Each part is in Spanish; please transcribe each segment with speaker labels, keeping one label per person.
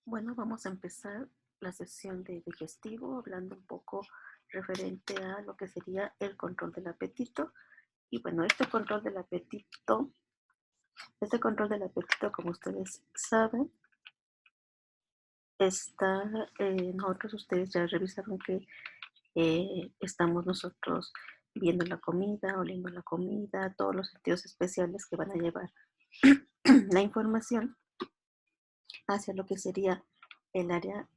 Speaker 1: Bueno, vamos a empezar la sesión de digestivo hablando un poco referente a lo que sería el control del apetito. Y bueno, este control del apetito, como ustedes saben, está, ustedes ya revisaron que estamos nosotros viendo la comida, oliendo la comida, todos los sentidos especiales que van a llevar la información hacia lo que sería el área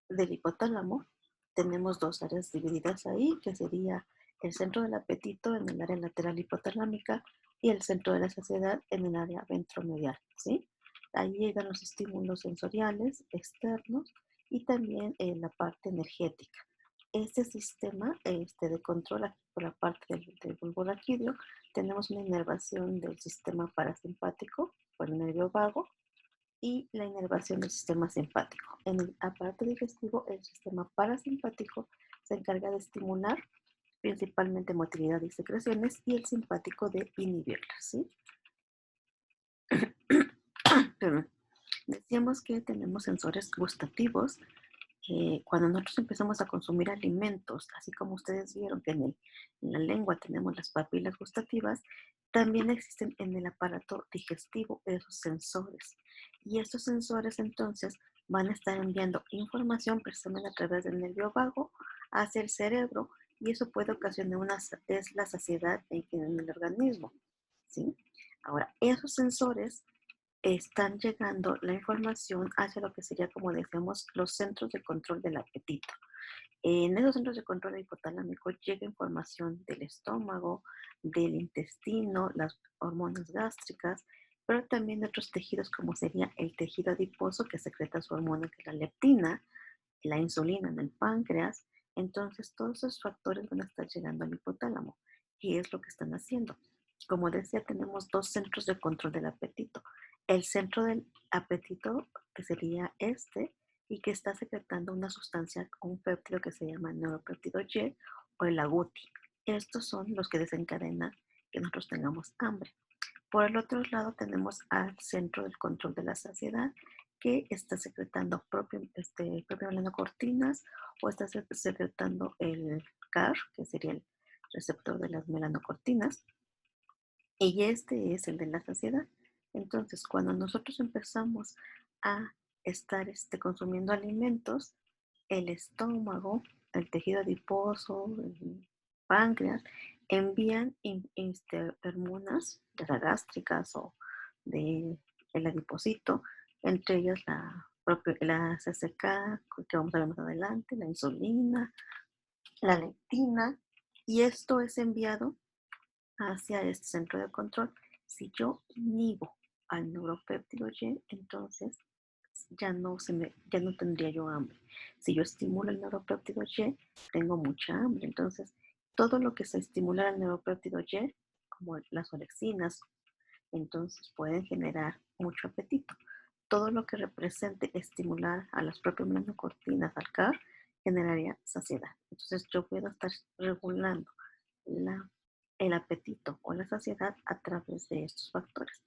Speaker 1: del hipotálamo. Tenemos dos áreas divididas ahí, que sería el centro del apetito en el área lateral hipotalámica y el centro de la saciedad en el área ventromedial, ¿sí? Ahí llegan los estímulos sensoriales externos y también la parte energética. Este sistema de control aquí por la parte del bulbo raquídeo, tenemos una inervación del sistema parasimpático por el nervio vago y la inervación del sistema simpático. En el aparato digestivo, el sistema parasimpático se encarga de estimular principalmente motilidad y secreciones y el simpático de inhibirlas, ¿sí? Perdón. Decíamos que tenemos sensores gustativos. Cuando nosotros empezamos a consumir alimentos, así como ustedes vieron que en la lengua tenemos las papilas gustativas, también existen en el aparato digestivo esos sensores. Y estos sensores entonces van a estar enviando información precisamente a través del nervio vago hacia el cerebro y eso puede ocasionar es la saciedad en el organismo, ¿sí? Ahora, esos sensores están llegando la información hacia lo que sería, como decíamos, los centros de control del apetito. En esos centros de control hipotalámico llega información del estómago, del intestino, las hormonas gástricas, pero también de otros tejidos como sería el tejido adiposo que secreta su hormona que es la leptina, la insulina en el páncreas. Entonces todos esos factores van a estar llegando al hipotálamo. ¿Qué es lo que están haciendo? Como decía, tenemos dos centros de control del apetito. El centro del apetito, que sería este, y que está secretando una sustancia, un péptido que se llama neuropéptido Y o el agouti. Estos son los que desencadenan que nosotros tengamos hambre. Por el otro lado tenemos al centro del control de la saciedad que está secretando propio melanocortinas o está secretando el CAR, que sería el receptor de las melanocortinas, y este es el de la saciedad. Entonces, cuando nosotros empezamos a estar consumiendo alimentos, el estómago, el tejido adiposo, el páncreas, envían hormonas, ya sea gástricas o del adipocito, entre ellas la CCK, que vamos a ver más adelante, la insulina, la leptina, y esto es enviado hacia este centro de control. Si yo inhibo al neuropéptido Y, entonces ya no tendría yo hambre. Si yo estimulo el neuropéptido Y, tengo mucha hambre. Entonces, todo lo que se estimula al neuropéptido Y, como las orexinas, entonces pueden generar mucho apetito. Todo lo que represente estimular a las propias melanocortinas, al CAR, generaría saciedad. Entonces yo puedo estar regulando la, el apetito o la saciedad a través de estos factores.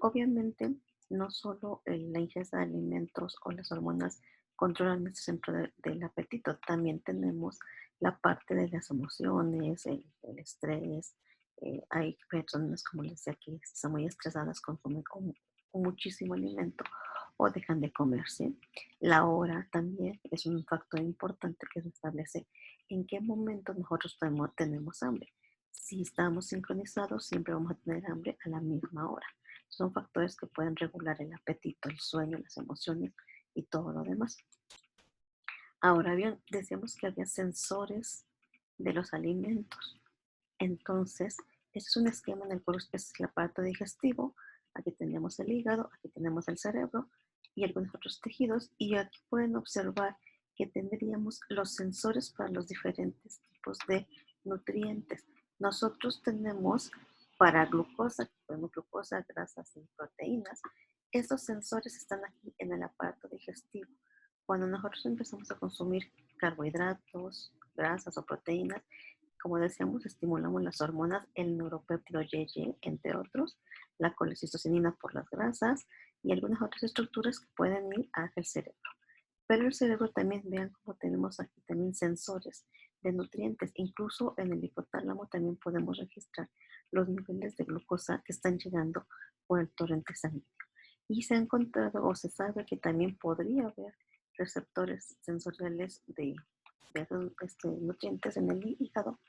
Speaker 1: Obviamente, no solo la ingesta de alimentos o las hormonas controlan este centro del apetito, también tenemos la parte de las emociones, el estrés. Hay personas, como les decía, que están muy estresadas, consumen con muchísimo alimento o dejan de comer, ¿sí? La hora también es un factor importante que se establece en qué momento nosotros tenemos hambre. Si estamos sincronizados, siempre vamos a tener hambre a la misma hora. Son factores que pueden regular el apetito, el sueño, las emociones y todo lo demás. Ahora bien, decíamos que había sensores de los alimentos. Entonces, este es un esquema en el cual este es el aparato digestivo. Aquí tenemos el hígado, aquí tenemos el cerebro y algunos otros tejidos. Y aquí pueden observar que tendríamos los sensores para los diferentes tipos de nutrientes. Nosotros tenemos para glucosa, tenemos glucosa, grasas y proteínas. Estos sensores están aquí en el aparato digestivo. Cuando nosotros empezamos a consumir carbohidratos, grasas o proteínas, como decíamos, estimulamos las hormonas, el neuropéptido YY, entre otros, la colecistocinina por las grasas y algunas otras estructuras que pueden ir hacia el cerebro. Pero el cerebro también, vean cómo tenemos aquí también sensores de nutrientes. Incluso en el hipotálamo también podemos registrar los niveles de glucosa que están llegando por el torrente sanguíneo. Y se ha encontrado o se sabe que también podría haber receptores sensoriales de esos nutrientes en el hígado,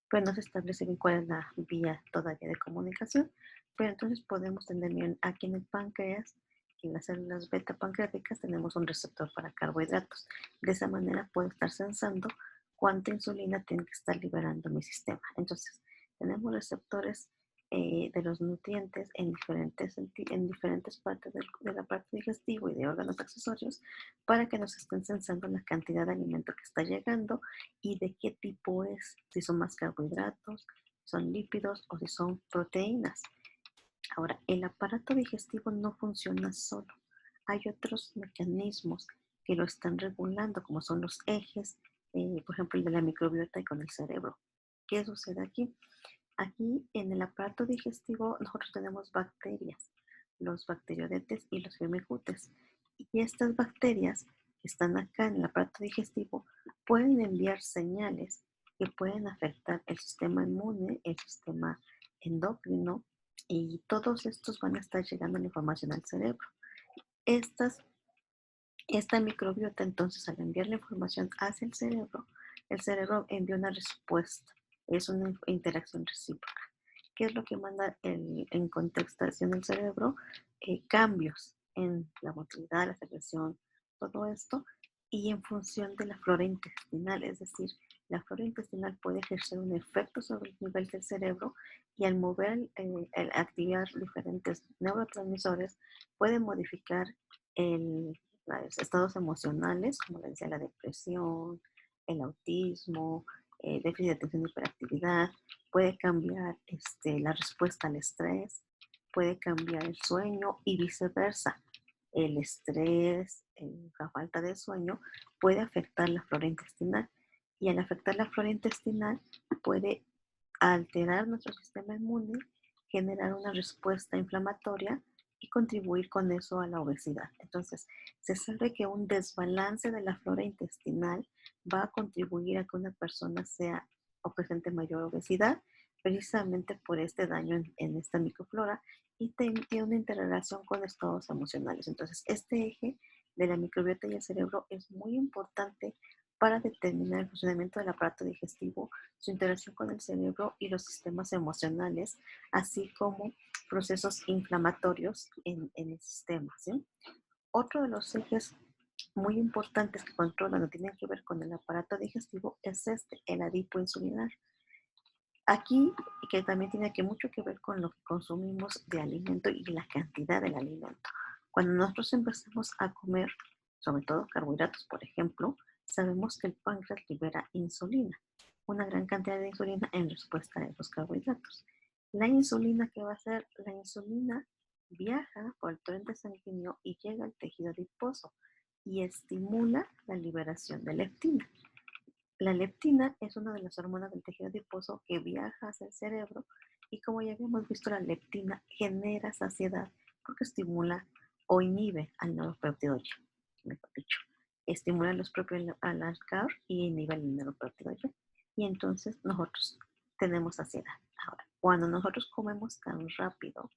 Speaker 1: pero no se establece bien cuál es la vía todavía de comunicación. Pero entonces podemos tener bien aquí en el páncreas, en las células beta pancreáticas, tenemos un receptor para carbohidratos. De esa manera puedo estar sensando cuánta insulina tiene que estar liberando mi sistema. Entonces, tenemos receptores de los nutrientes en diferentes partes del aparato digestivo y de órganos accesorios para que nos estén sensando la cantidad de alimento que está llegando y de qué tipo es, si son más carbohidratos, si son lípidos o si son proteínas. Ahora, el aparato digestivo no funciona solo. Hay otros mecanismos que lo están regulando, como son los ejes, por ejemplo, el de la microbiota y con el cerebro. ¿Qué sucede aquí? Aquí en el aparato digestivo nosotros tenemos bacterias, los bacteriodetes y los firmicutes. Y estas bacterias que están acá en el aparato digestivo pueden enviar señales que pueden afectar el sistema inmune, el sistema endocrino, y todos estos van a estar llegando la información al cerebro. Estas esta microbiota, entonces, al enviar la información hacia el cerebro envía una respuesta. Es una interacción recíproca. ¿Qué es lo que manda en contextación del cerebro? Cambios en la motilidad, la secreción, todo esto, y en función de la flora intestinal. Es decir, la flora intestinal puede ejercer un efecto sobre el nivel del cerebro y al mover, al activar diferentes neurotransmisores, puede modificar el estados emocionales, como les decía, la depresión, el autismo, déficit de atención y hiperactividad, puede cambiar la respuesta al estrés, puede cambiar el sueño y viceversa. El estrés, la falta de sueño puede afectar la flora intestinal y al afectar la flora intestinal puede alterar nuestro sistema inmune, generar una respuesta inflamatoria y contribuir con eso a la obesidad. Entonces, se sabe que un desbalance de la flora intestinal va a contribuir a que una persona sea o presente mayor obesidad, precisamente por este daño en esta microflora y tiene una interrelación con estados emocionales. Entonces, este eje de la microbiota y el cerebro es muy importante para determinar el funcionamiento del aparato digestivo, su interacción con el cerebro y los sistemas emocionales, así como procesos inflamatorios en el sistema, ¿sí? Otro de los ejes muy importantes que controlan o tienen que ver con el aparato digestivo es el adipoinsulinar. Aquí, que también tiene mucho que ver con lo que consumimos de alimento y la cantidad del alimento. Cuando nosotros empezamos a comer, sobre todo carbohidratos, por ejemplo, sabemos que el páncreas libera insulina, una gran cantidad de insulina en respuesta a esos carbohidratos. La insulina, ¿qué va a hacer? La insulina viaja por el torrente sanguíneo y llega al tejido adiposo y estimula la liberación de leptina. La leptina es una de las hormonas del tejido adiposo que viaja hacia el cerebro y como ya habíamos visto, la leptina genera saciedad porque estimula o inhibe al neuropéptido Y, mejor dicho. Estimula los propios al CAR y inhibe el neuropéptido Y. Y entonces nosotros tenemos saciedad. Ahora, cuando nosotros comemos tan rápido,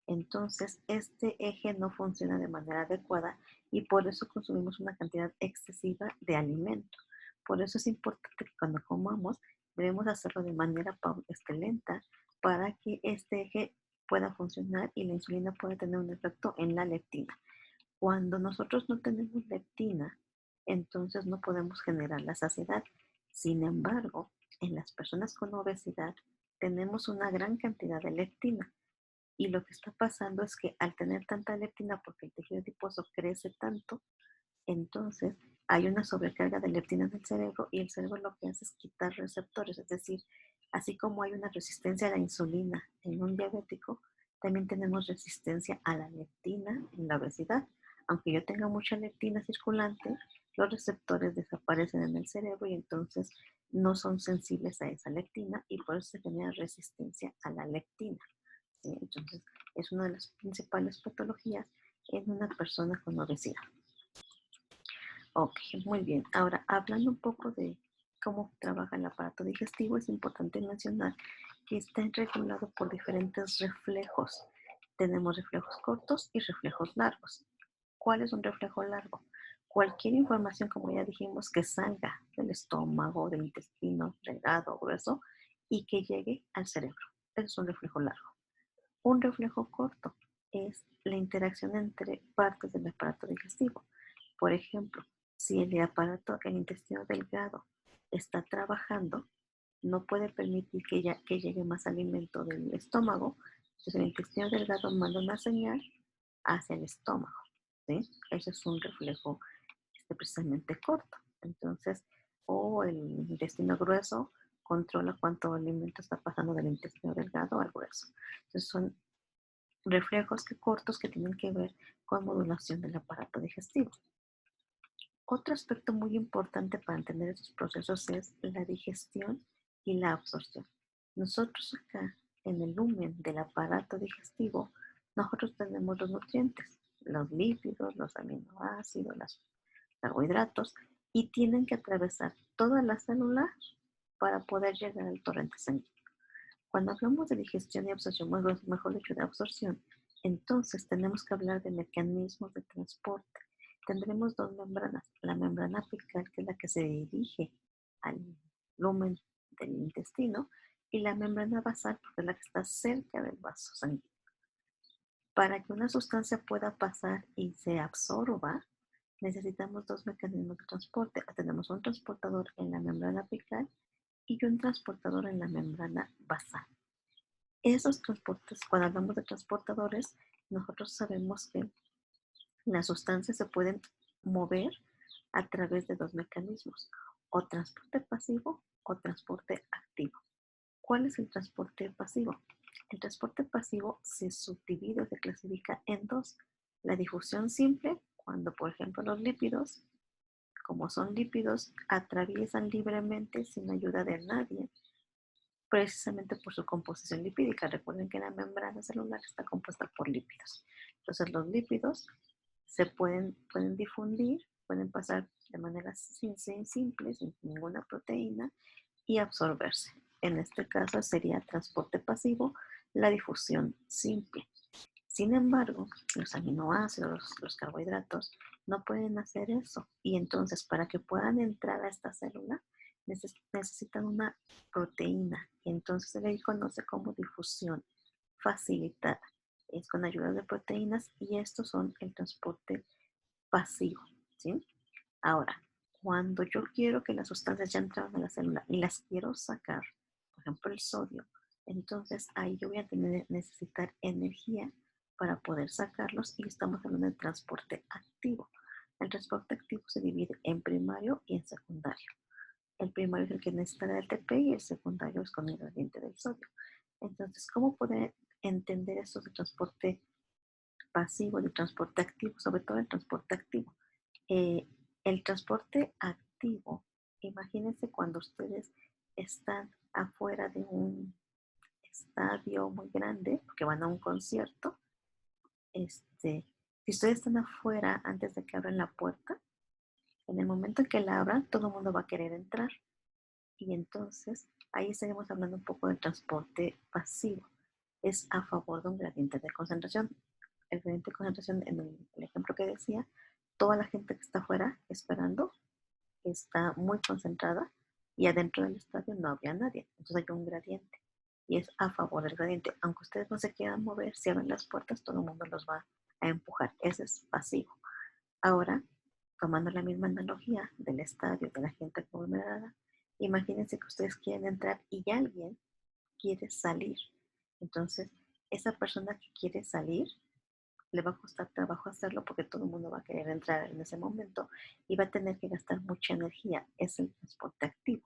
Speaker 1: entonces este eje no funciona de manera adecuada y por eso consumimos una cantidad excesiva de alimento. Por eso es importante que cuando comamos debemos hacerlo de manera lenta para que este eje pueda funcionar y la insulina pueda tener un efecto en la leptina. Cuando nosotros no tenemos leptina, entonces no podemos generar la saciedad. Sin embargo, en las personas con obesidad tenemos una gran cantidad de leptina. Y lo que está pasando es que al tener tanta leptina, porque el tejido adiposo crece tanto, entonces hay una sobrecarga de leptina en el cerebro y el cerebro lo que hace es quitar receptores. Es decir, así como hay una resistencia a la insulina en un diabético, también tenemos resistencia a la leptina en la obesidad. Aunque yo tenga mucha leptina circulante, los receptores desaparecen en el cerebro y entonces no son sensibles a esa leptina y por eso se genera resistencia a la leptina. ¿Sí? Entonces, es una de las principales patologías en una persona con obesidad. Ok, muy bien. Ahora, hablando un poco de cómo trabaja el aparato digestivo, es importante mencionar que está regulado por diferentes reflejos. Tenemos reflejos cortos y reflejos largos. ¿Cuál es un reflejo largo? Cualquier información, como ya dijimos, que salga del estómago, del intestino, delgado, grueso, y que llegue al cerebro. Eso es un reflejo largo. Un reflejo corto es la interacción entre partes del aparato digestivo. Por ejemplo, si el intestino delgado está trabajando, no puede permitir que llegue más alimento del estómago, entonces el intestino delgado manda una señal hacia el estómago, ¿sí? Ese es un reflejo precisamente corto. Entonces, o el intestino grueso controla cuánto alimento está pasando del intestino delgado al grueso. Entonces, son reflejos cortos que tienen que ver con modulación del aparato digestivo. Otro aspecto muy importante para entender estos procesos es la digestión y la absorción. Nosotros acá, en el lumen del aparato digestivo, nosotros tenemos los nutrientes, los lípidos, los aminoácidos, los carbohidratos, y tienen que atravesar toda la célula para poder llegar al torrente sanguíneo. Cuando hablamos de digestión y absorción, mejor dicho, de absorción, entonces tenemos que hablar de mecanismos de transporte. Tendremos dos membranas, la membrana apical, que es la que se dirige al lumen del intestino, y la membrana basal, porque es la que está cerca del vaso sanguíneo. Para que una sustancia pueda pasar y se absorba, necesitamos dos mecanismos de transporte. Tenemos un transportador en la membrana apical y un transportador en la membrana basal. Esos transportes, cuando hablamos de transportadores, nosotros sabemos que las sustancias se pueden mover a través de dos mecanismos, o transporte pasivo o transporte activo. ¿Cuál es el transporte pasivo? El transporte pasivo se subdivide o se clasifica en dos. La difusión simple, cuando por ejemplo los lípidos, como son lípidos, atraviesan libremente sin ayuda de nadie, precisamente por su composición lipídica. Recuerden que la membrana celular está compuesta por lípidos. Entonces los lípidos se pueden difundir, pueden pasar de manera simple, sin ninguna proteína, y absorberse. En este caso sería transporte pasivo, la difusión simple. Sin embargo, los aminoácidos, los carbohidratos, no pueden hacer eso. Y entonces, para que puedan entrar a esta célula, necesitan una proteína. Y entonces se le conoce como difusión facilitada. Es con ayuda de proteínas y estos son el transporte pasivo, ¿sí? Ahora, cuando yo quiero que las sustancias ya entraron a la célula y las quiero sacar, por ejemplo el sodio, entonces ahí yo voy a necesitar energía para poder sacarlos y estamos hablando de transporte activo. El transporte activo se divide en primario y en secundario. El primario es el que necesita el ATP y el secundario es con el gradiente del sodio. Entonces, ¿cómo poder entender esto de transporte pasivo, de transporte activo, sobre todo el transporte activo? Eh, el transporte activo, imagínense cuando ustedes están afuera de un estadio muy grande, porque van a un concierto, si ustedes están afuera antes de que abran la puerta, en el momento en que la abran, todo el mundo va a querer entrar. Y entonces ahí estaremos hablando un poco del transporte pasivo. Es a favor de un gradiente de concentración. El gradiente de concentración, en el ejemplo que decía, toda la gente que está afuera esperando está muy concentrada y adentro del estadio no había nadie. Entonces hay un gradiente y es a favor del gradiente. Aunque ustedes no se quieran mover, si abren las puertas, todo el mundo los va a empujar. Ese es pasivo. Ahora, tomando la misma analogía del estadio, de la gente aglomerada, imagínense que ustedes quieren entrar y alguien quiere salir. Entonces, esa persona que quiere salir le va a costar trabajo hacerlo porque todo el mundo va a querer entrar en ese momento y va a tener que gastar mucha energía. Es el transporte activo.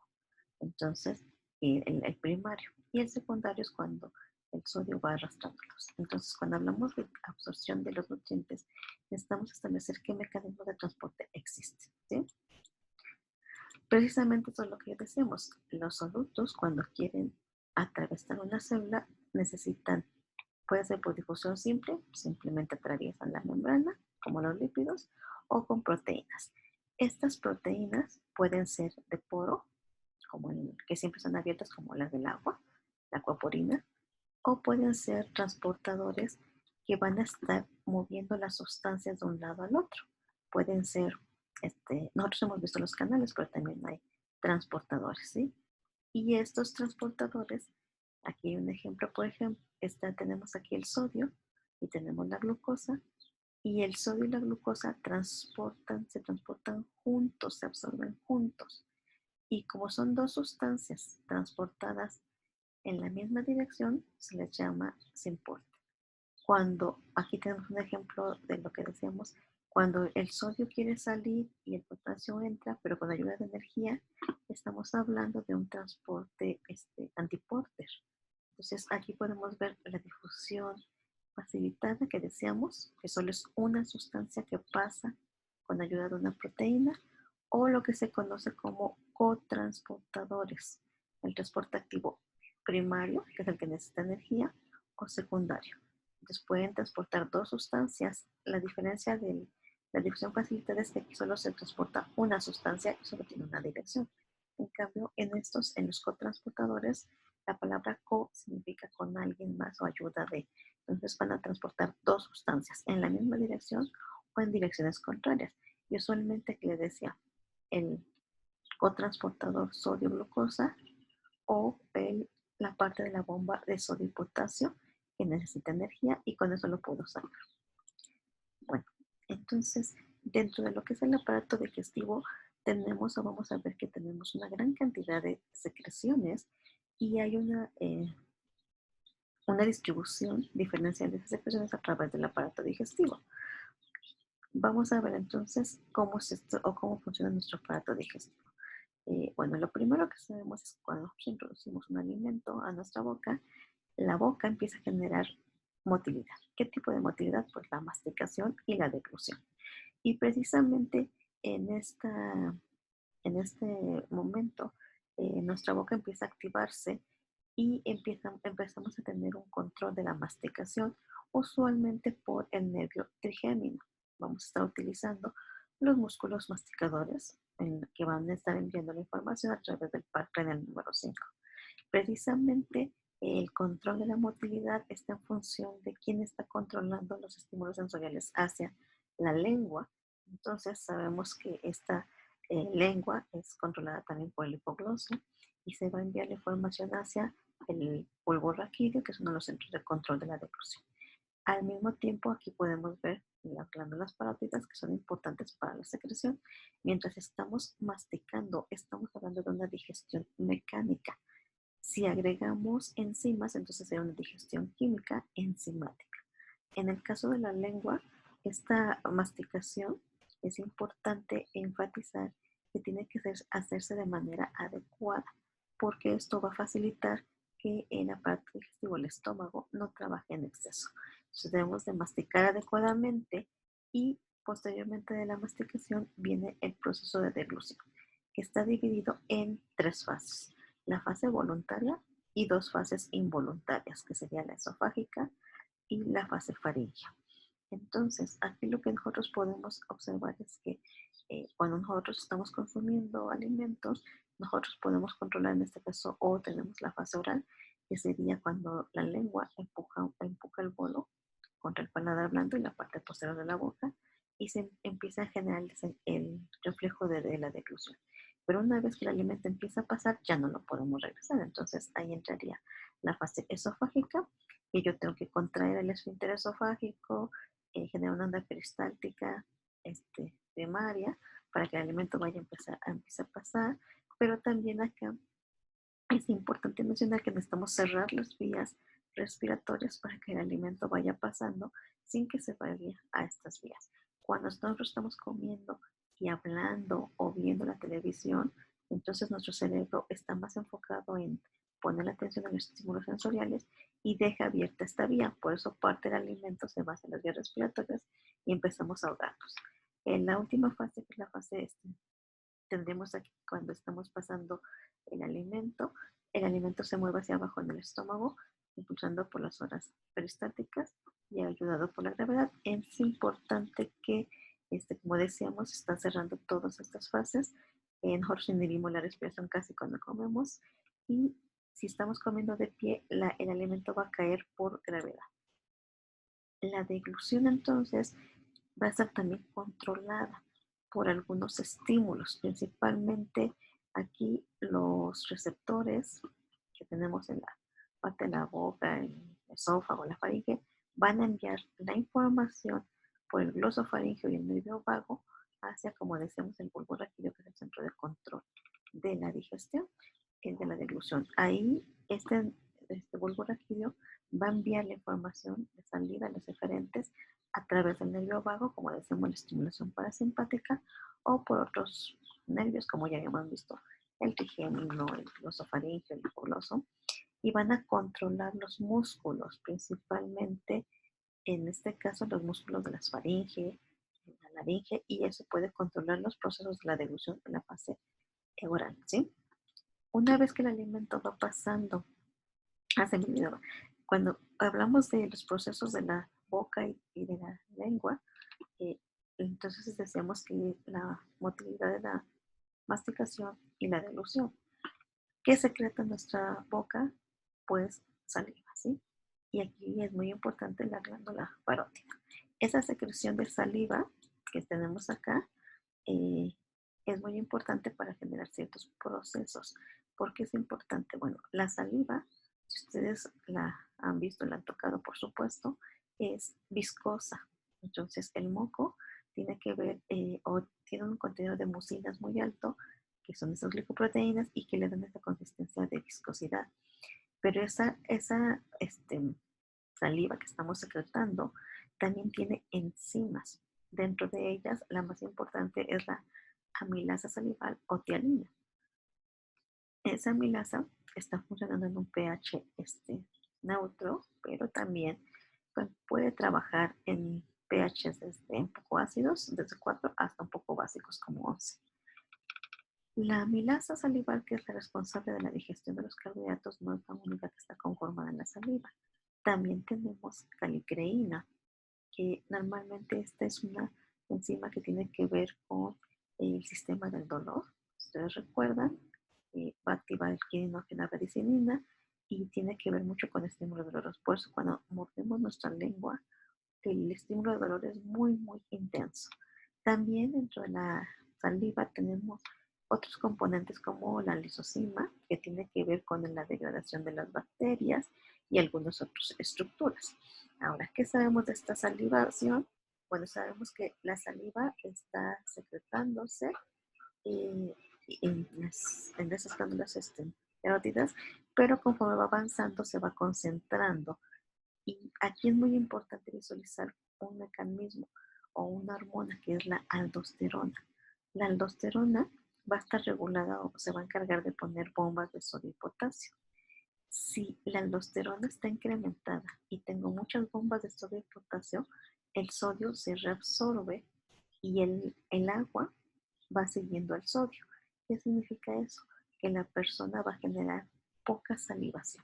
Speaker 1: Entonces, el primario. Y el secundario es cuando el sodio va arrastrándolos. Entonces, cuando hablamos de absorción de los nutrientes, necesitamos establecer qué mecanismo de transporte existe, ¿sí? Precisamente eso es lo que decíamos. Los solutos, cuando quieren atravesar una célula, necesitan, puede ser por difusión simple, simplemente atraviesan la membrana, como los lípidos, o con proteínas. Estas proteínas pueden ser de poro, como que siempre son abiertas, como las del agua, la aquaporina, o pueden ser transportadores que van a estar moviendo las sustancias de un lado al otro. Pueden ser, nosotros hemos visto los canales, pero también hay transportadores, ¿sí? Y estos transportadores, aquí hay un ejemplo, por ejemplo, tenemos aquí el sodio y tenemos la glucosa, y el sodio y la glucosa se transportan juntos, se absorben juntos. Y como son dos sustancias transportadas en la misma dirección, se les llama simporte. Cuando, aquí tenemos un ejemplo de lo que decíamos, cuando el sodio quiere salir y el potasio entra, pero con ayuda de energía, estamos hablando de un transporte antiporter. Entonces aquí podemos ver la difusión facilitada que deseamos, que solo es una sustancia que pasa con ayuda de una proteína, o lo que se conoce como cotransportadores, el transporte activo primario, que es el que necesita energía, o secundario. Entonces pueden transportar dos sustancias. La diferencia de la dirección facilitada es que aquí solo se transporta una sustancia y solo tiene una dirección. En cambio, en los cotransportadores, la palabra co significa con alguien más o ayuda de. Entonces van a transportar dos sustancias en la misma dirección o en direcciones contrarias. Y usualmente, que les decía, el cotransportador sodio-glucosa o la parte de la bomba de sodio y potasio que necesita energía, y con eso lo puedo sacar. Bueno, entonces, dentro de lo que es el aparato digestivo, vamos a ver que tenemos una gran cantidad de secreciones, y hay una distribución diferencial de esas secreciones a través del aparato digestivo. Vamos a ver entonces cómo funciona nuestro aparato digestivo. Bueno, lo primero que sabemos es que cuando introducimos un alimento a nuestra boca, la boca empieza a generar motilidad. ¿Qué tipo de motilidad? Pues la masticación y la deglución. Y precisamente en, esta, en este momento, nuestra boca empieza a activarse y empezamos a tener un control de la masticación, usualmente por el nervio trigémino. Vamos a estar utilizando los músculos masticadores que van a estar enviando la información a través del par craneal número 5. Precisamente el control de la motilidad está en función de quién está controlando los estímulos sensoriales hacia la lengua. Entonces sabemos que esta lengua es controlada también por el hipogloso, y se va a enviar la información hacia el bulbo raquídeo, que es uno de los centros de control de la deglución. Al mismo tiempo, aquí podemos ver las glándulas parótidas, que son importantes para la secreción. Mientras estamos masticando, estamos hablando de una digestión mecánica. Si agregamos enzimas, entonces sería una digestión química enzimática. En el caso de la lengua, esta masticación es importante enfatizar que tiene que hacerse de manera adecuada, porque esto va a facilitar que el aparato digestivo, el estómago, no trabaje en exceso. Entonces debemos de masticar adecuadamente, y posteriormente de la masticación viene el proceso de deglución, que está dividido en tres fases: la fase voluntaria y dos fases involuntarias, que sería la esofágica y la fase faríngea. Entonces, aquí lo que nosotros podemos observar es que cuando nosotros estamos consumiendo alimentos, nosotros podemos controlar, en este caso, o tenemos la fase oral, que sería cuando la lengua empuja el bolo contra el paladar blando y la parte posterior de la boca, y se empieza a generar el reflejo de la deglución. Pero una vez que el alimento empieza a pasar, ya no lo podemos regresar. Entonces ahí entraría la fase esofágica, que yo tengo que contraer el esfínter esofágico, generar una onda peristáltica primaria, para que el alimento vaya a pasar. Pero también acá es importante mencionar que necesitamos cerrar las vías respiratorias para que el alimento vaya pasando sin que se vaya a estas vías. Cuando nosotros estamos comiendo y hablando o viendo la televisión, entonces nuestro cerebro está más enfocado en poner la atención a los estímulos sensoriales y deja abierta esta vía. Por eso parte del alimento se basa en las vías respiratorias y empezamos a ahogarnos. En la última fase, que es la fase tendremos aquí cuando estamos pasando el alimento se mueve hacia abajo en el estómago, impulsando por las horas peristálticas y ayudado por la gravedad. Es importante que Como decíamos, está cerrando todas estas fases. Nosotros inhibimos la respiración casi cuando comemos y si estamos comiendo de pie, el alimento va a caer por gravedad. La deglución entonces va a estar también controlada por algunos estímulos, principalmente aquí los receptores que tenemos en la parte de la boca, el esófago, la faringe, van a enviar la información por el glosofaringeo y el nervio vago hacia, como decíamos, el bulbo raquídeo, que es el centro de control de la digestión, el de la deglución. Ahí este bulbo raquídeo va a enviar la información de salida a los eferentes a través del nervio vago, como decimos, la estimulación parasimpática, o por otros nervios, como ya habíamos visto, el trigémino, el glosofaringeo, el hipogloso, y van a controlar los músculos, principalmente, en este caso, los músculos de las faringe, la laringe, y eso puede controlar los procesos de la deglución en la fase oral, ¿sí? Una vez que el alimento va pasando hacia el video, cuando hablamos de los procesos de la boca y de la lengua, entonces decíamos que la motilidad de la masticación y la deglución. ¿Qué secreta en nuestra boca? Pues saliva, ¿sí? Y aquí es muy importante la glándula parótida. Esa secreción de saliva que tenemos acá eh, es muy importante para generar ciertos procesos. ¿Por qué es importante? Bueno, la saliva, si ustedes la han visto, la han tocado, por supuesto, es viscosa. Entonces, el moco tiene que ver o tiene un contenido de mucinas muy alto, que son esas glicoproteínas y que le dan esa consistencia de viscosidad. Pero esa saliva que estamos secretando también tiene enzimas. Dentro de ellas, la más importante es la amilasa salival o tialina. Esa amilasa está funcionando en un pH neutro, pero también puede trabajar en pHs desde un poco ácidos, desde 4 hasta un poco básicos como 11. La amilasa salival, que es la responsable de la digestión de los carbohidratos, no es la única que está conformada en la saliva. También tenemos calicreína, que normalmente esta es una enzima que tiene que ver con el sistema del dolor. Ustedes recuerdan, va a activar el quininogenabradicilina y tiene que ver mucho con el estímulo de dolor. Por eso cuando mordemos nuestra lengua, el estímulo de dolor es muy, muy intenso. También dentro de la saliva tenemos otros componentes como la lisozima, que tiene que ver con la degradación de las bacterias y algunas otras estructuras. Ahora, ¿qué sabemos de esta salivación? Bueno, sabemos que la saliva está secretándose eh, en esas glándulas parótidas, pero conforme va avanzando se va concentrando. Y aquí es muy importante visualizar un mecanismo o una hormona que es la aldosterona. La aldosterona va a estar regulada o se va a encargar de poner bombas de sodio y potasio. Si la aldosterona está incrementada y tengo muchas bombas de sodio y potasio, el sodio se reabsorbe y el agua va siguiendo al sodio. ¿Qué significa eso? Que la persona va a generar poca salivación.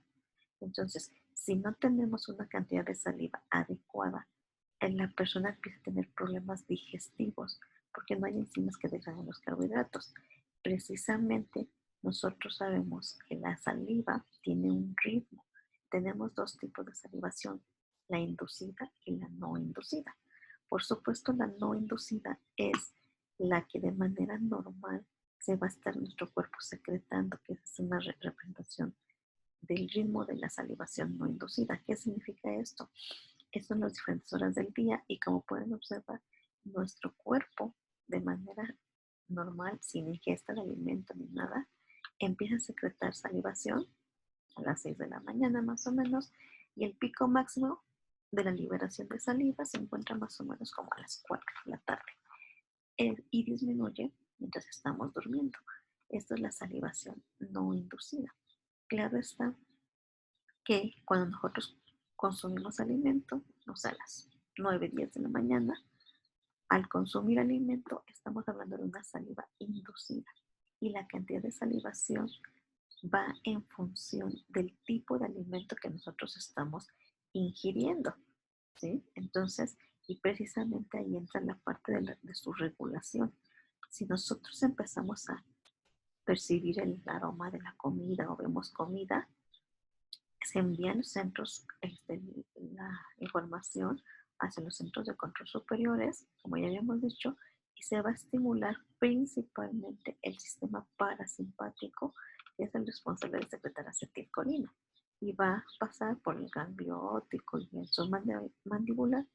Speaker 1: Entonces, si no tenemos una cantidad de saliva adecuada, la persona empieza a tener problemas digestivos porque no hay enzimas que degraden los carbohidratos. Precisamente nosotros sabemos que la saliva tiene un ritmo. Tenemos dos tipos de salivación, la inducida y la no inducida. Por supuesto, la no inducida es la que de manera normal se va a estar nuestro cuerpo secretando, que es una representación del ritmo de la salivación no inducida. ¿Qué significa esto? Son las diferentes horas del día y como pueden observar, nuestro cuerpo de manera normal, sin ingesta de alimento ni nada, empieza a secretar salivación a las 6 de la mañana más o menos y el pico máximo de la liberación de saliva se encuentra más o menos como a las 4 de la tarde y disminuye mientras estamos durmiendo. Esto es la salivación no inducida. Claro está que cuando nosotros consumimos alimento, no sé, a las 9, 10 de la mañana, al consumir alimento estamos hablando de una saliva inducida y la cantidad de salivación va en función del tipo de alimento que nosotros estamos ingiriendo, ¿sí? Entonces, Y precisamente ahí entra la parte de su regulación. Si nosotros empezamos a percibir el aroma de la comida o vemos comida, se envían los centros, la información hacia los centros de control superiores, como ya habíamos dicho, y se va a estimular principalmente el sistema parasimpático, que es el responsable de secretar acetilcolina, y va a pasar por el ganglio óptico y el submandibular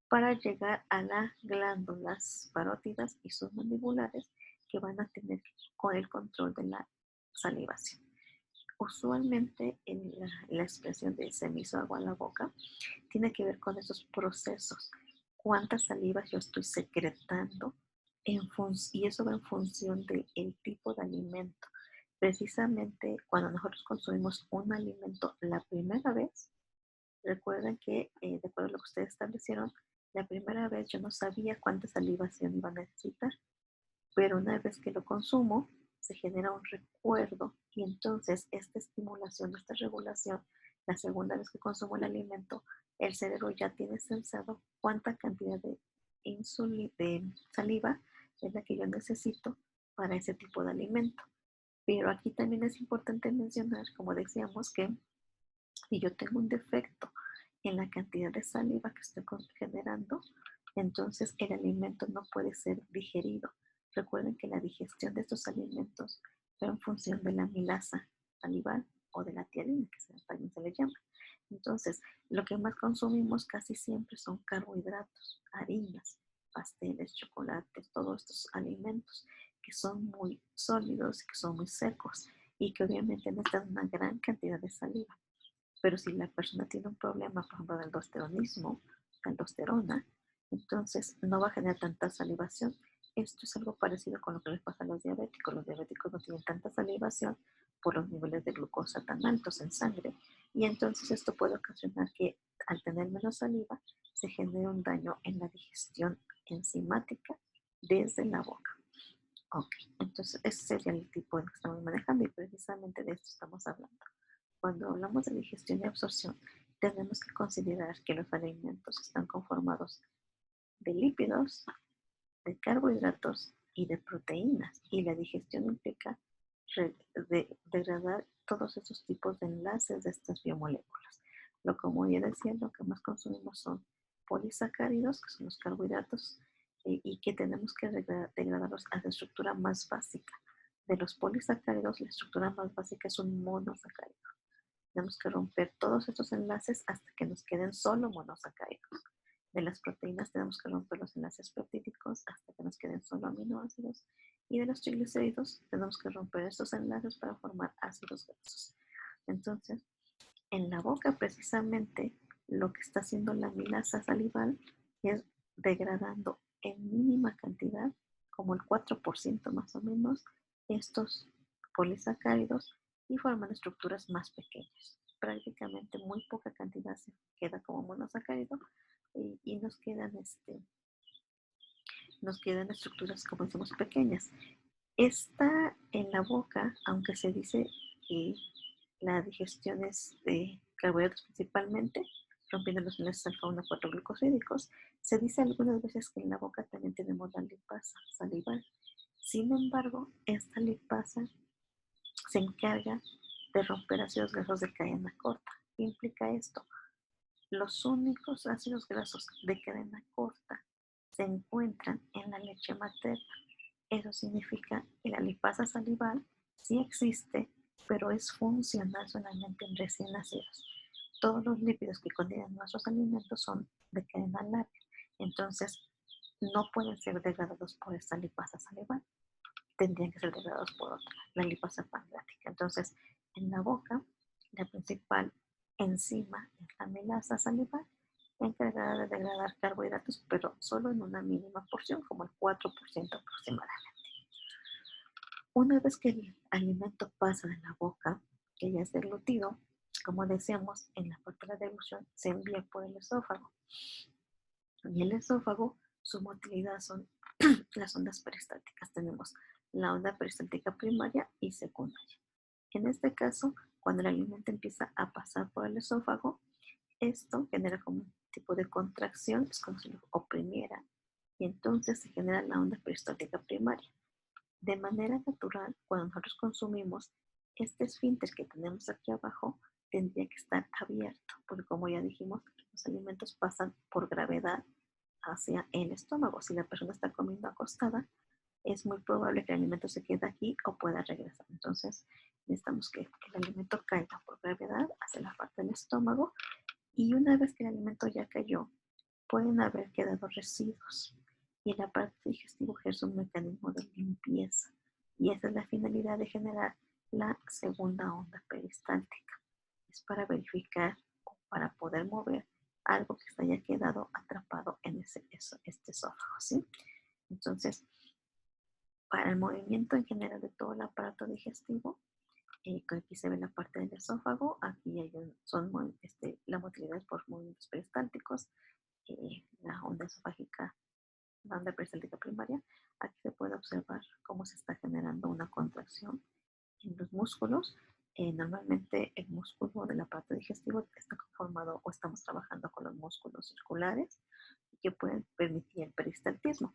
Speaker 1: para llegar a las glándulas parótidas y submandibulares que van a tener con el control de la salivación. Usualmente la expresión de se me hizo agua en la boca tiene que ver con esos procesos. ¿Cuántas salivas yo estoy secretando? Y eso va en función del tipo de alimento. Precisamente cuando nosotros consumimos un alimento la primera vez, recuerden que de acuerdo a lo que ustedes establecieron, la primera vez yo no sabía cuánta salivación iba a necesitar, pero una vez que lo consumo, se genera un recuerdo y entonces esta estimulación, esta regulación, la segunda vez que consumo el alimento, el cerebro ya tiene sensado cuánta cantidad de saliva es la que yo necesito para ese tipo de alimento. Pero aquí también es importante mencionar, como decíamos, que si yo tengo un defecto en la cantidad de saliva que estoy generando, entonces el alimento no puede ser digerido. Recuerden que la digestión de estos alimentos va en función de la amilasa salival o de la tiarina, que también se le llama. Entonces, lo que más consumimos casi siempre son carbohidratos, harinas, pasteles, chocolates, todos estos alimentos que son muy sólidos y que son muy secos y que obviamente necesitan una gran cantidad de saliva. Pero si la persona tiene un problema, por ejemplo, del aldosteronismo, aldosterona, entonces no va a generar tanta salivación. Esto es algo parecido con lo que les pasa a los diabéticos. Los diabéticos no tienen tanta salivación por los niveles de glucosa tan altos en sangre. Y entonces esto puede ocasionar que al tener menos saliva se genere un daño en la digestión enzimática desde la boca. Ok, entonces ese sería el tipo de que estamos manejando y precisamente de esto estamos hablando. Cuando hablamos de digestión y absorción, tenemos que considerar que los alimentos están conformados de lípidos, de carbohidratos y de proteínas. Y la digestión implica degradar todos esos tipos de enlaces de estas biomoléculas. Como ya decía, lo que más consumimos son polisacáridos, que son los carbohidratos, y que tenemos que degradarlos a la estructura más básica. De los polisacáridos, la estructura más básica es un monosacárido. Tenemos que romper todos estos enlaces hasta que nos queden solo monosacáridos. De las proteínas tenemos que romper los enlaces peptídicos hasta que nos queden solo aminoácidos. Y de los triglicéridos tenemos que romper estos enlaces para formar ácidos grasos. Entonces, en la boca precisamente lo que está haciendo la amilasa salival es degradando en mínima cantidad, como el 4% más o menos, estos polisacáridos y forman estructuras más pequeñas. Prácticamente muy poca cantidad se queda como monosacárido y nos quedan estructuras, como decimos, pequeñas. Esta en la boca, aunque se dice que la digestión es de carbohidratos principalmente, rompiendo los enlaces alfa-1 4 glucosídicos, se dice algunas veces que en la boca también tenemos la lipasa salival. Sin embargo, esta lipasa se encarga de romper ácidos grasos de cadena corta. ¿Qué implica esto? Los únicos ácidos grasos de cadena corta se encuentran en la leche materna. Eso significa que la lipasa salival sí existe, pero es funcional solamente en recién nacidos. Todos los lípidos que contienen nuestros alimentos son de cadena larga, entonces no pueden ser degradados por esta lipasa salival, tendrían que ser degradados por otra, la lipasa pancreática. Entonces, en la boca, la principal enzima es la amilasa salival, encargada de degradar carbohidratos, pero solo en una mínima porción, como el 4% aproximadamente. Una vez que el alimento pasa de la boca, que ya es deglutido, como decíamos, en la parte de la deglución se envía por el esófago. Y el esófago, su motilidad son las ondas peristálticas. Tenemos la onda peristáltica primaria y secundaria. En este caso, cuando el alimento empieza a pasar por el esófago, esto genera como tipo de contracción es como si lo oprimiera y entonces se genera la onda peristáltica primaria. De manera natural, cuando nosotros consumimos, este esfínter que tenemos aquí abajo tendría que estar abierto, porque como ya dijimos, los alimentos pasan por gravedad hacia el estómago. Si la persona está comiendo acostada, es muy probable que el alimento se quede aquí o pueda regresar. Entonces, necesitamos que el alimento caiga por gravedad hacia la parte del estómago y una vez que el alimento ya cayó, pueden haber quedado residuos y el aparato digestivo ejerce un mecanismo de limpieza y esa es la finalidad de generar la segunda onda peristáltica. Es para verificar o para poder mover algo que se haya quedado atrapado en este esófago, ¿sí? Entonces, para el movimiento en general de todo el aparato digestivo, aquí se ve la parte del esófago, aquí la motilidad es por movimientos peristálticos, la onda esofágica, la onda peristáltica primaria, aquí se puede observar cómo se está generando una contracción en los músculos. Normalmente el músculo del aparato digestivo está conformado o estamos trabajando con los músculos circulares que pueden permitir el peristaltismo.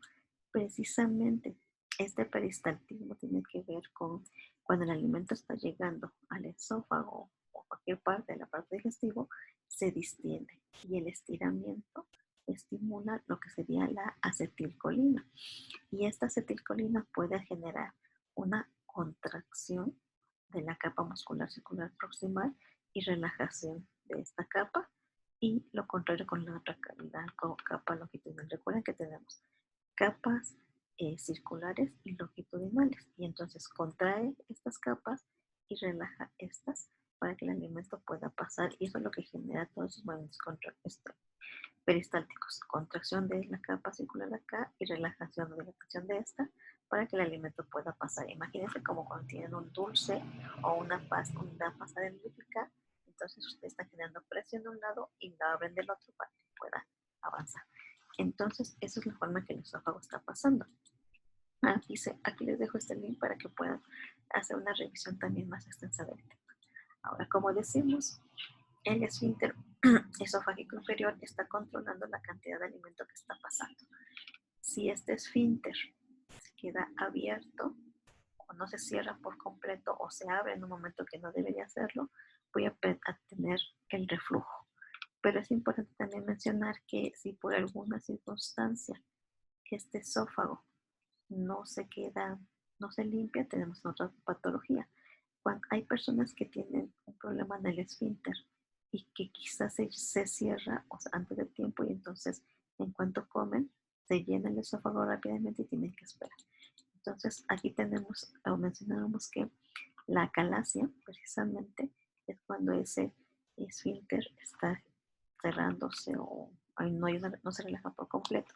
Speaker 1: Precisamente este peristaltismo tiene que ver con cuando el alimento está llegando al esófago o cualquier parte del aparato digestivo, se distiende y el estiramiento estimula lo que sería la acetilcolina. Y esta acetilcolina puede generar una contracción de la capa muscular circular proximal y relajación de esta capa y lo contrario con la otra la capa longitudinal. Recuerden que tenemos capas circulares y longitudinales y entonces contrae estas capas y relaja estas para que el alimento pueda pasar y eso es lo que genera todos esos movimientos peristálticos, contracción de la capa circular de acá y relajación o dilatación de esta para que el alimento pueda pasar. Imagínense como cuando tienen un dulce o una pasta dendrítica, entonces ustedes están generando presión de un lado y la abren del otro para que pueda avanzar. Entonces, esa es la forma que el esófago está pasando. Aquí les dejo este link para que puedan hacer una revisión también más extensa del tema. Ahora, como decimos, el esfínter esofágico inferior está controlando la cantidad de alimento que está pasando. Si este esfínter se queda abierto o no se cierra por completo o se abre en un momento que no debería hacerlo, voy a tener el reflujo. Pero es importante también mencionar que si por alguna circunstancia este esófago no se queda, no se limpia, tenemos otra patología. Cuando hay personas que tienen un problema en el esfínter y que quizás se cierra o sea, antes de tiempo y entonces en cuanto comen se llena el esófago rápidamente y tienen que esperar. Entonces aquí tenemos o mencionábamos que la acalasia precisamente es cuando ese esfínter está cerrándose o no se relaja por completo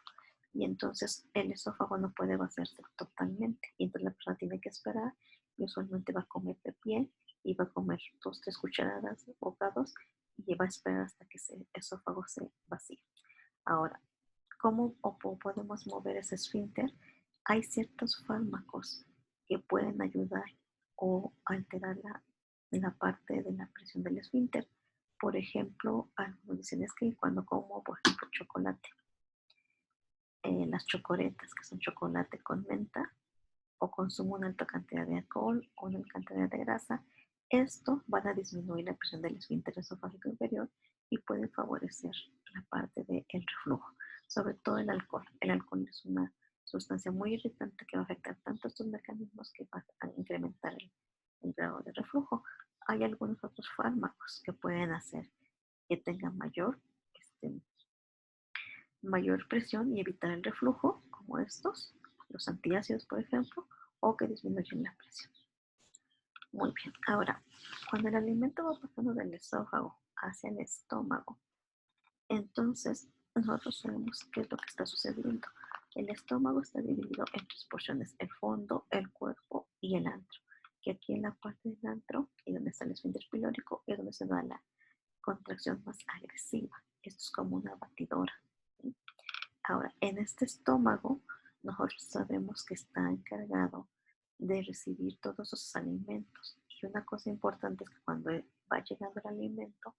Speaker 1: y entonces el esófago no puede vaciarse totalmente y entonces la persona tiene que esperar y usualmente va a comer de pie y va a comer 2 o 3 cucharadas de bocados y va a esperar hasta que ese esófago se vacíe. Ahora, ¿cómo podemos mover ese esfínter? Hay ciertos fármacos que pueden ayudar o alterar la parte de la presión del esfínter. Por ejemplo, algunos dicen es que cuando como, por ejemplo, chocolate, las chocoretas, que son chocolate con menta, o consumo una alta cantidad de alcohol o una cantidad de grasa, esto van a disminuir la presión del esfínter esofágico inferior y puede favorecer la parte del reflujo, sobre todo el alcohol. El alcohol es una sustancia muy irritante que va a afectar tanto estos mecanismos que va a incrementar el grado de reflujo. Hay algunos otros fármacos que pueden hacer que tenga mayor presión y evitar el reflujo, como estos, los antiácidos, por ejemplo, o que disminuyen la presión. Muy bien, ahora, cuando el alimento va pasando del esófago hacia el estómago, entonces nosotros sabemos qué es lo que está sucediendo. El estómago está dividido en 3 porciones, el fondo, el cuerpo y el antro. Que aquí en la parte del antro, y donde está el esfínter pilórico, es donde se da la contracción más agresiva. Esto es como una batidora, ¿sí? Ahora, en este estómago, nosotros sabemos que está encargado de recibir todos esos alimentos. Y una cosa importante es que cuando va llegando el alimento,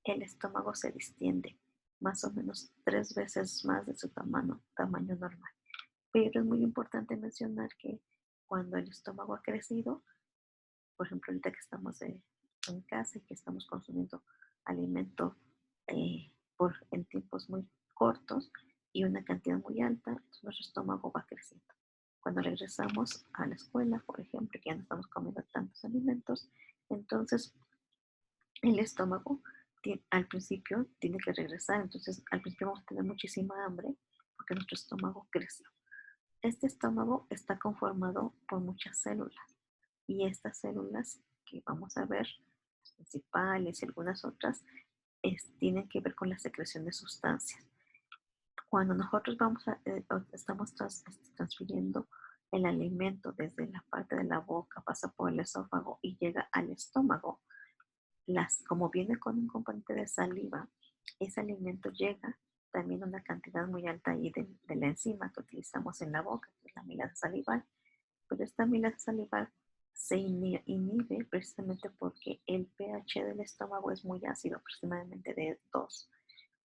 Speaker 1: el estómago se distiende más o menos 3 veces más de su tamaño normal. Pero es muy importante mencionar que cuando el estómago ha crecido, por ejemplo, ahorita que estamos en casa y que estamos consumiendo alimento en tiempos muy cortos y una cantidad muy alta, nuestro estómago va creciendo. Cuando regresamos a la escuela, por ejemplo, que ya no estamos comiendo tantos alimentos, entonces el estómago al principio tiene que regresar, entonces al principio vamos a tener muchísima hambre porque nuestro estómago creció. Este estómago está conformado por muchas células y estas células que vamos a ver, las principales y algunas otras, tienen que ver con la secreción de sustancias. Cuando nosotros estamos transfiriendo el alimento desde la parte de la boca, pasa por el esófago y llega al estómago, como viene con un componente de saliva, ese alimento llega también a una cantidad muy alta ahí de la enzima que utilizamos en la boca, que es la amilasa salival. Pero esta amilasa salival se inhibe precisamente porque el pH del estómago es muy ácido, aproximadamente de 2,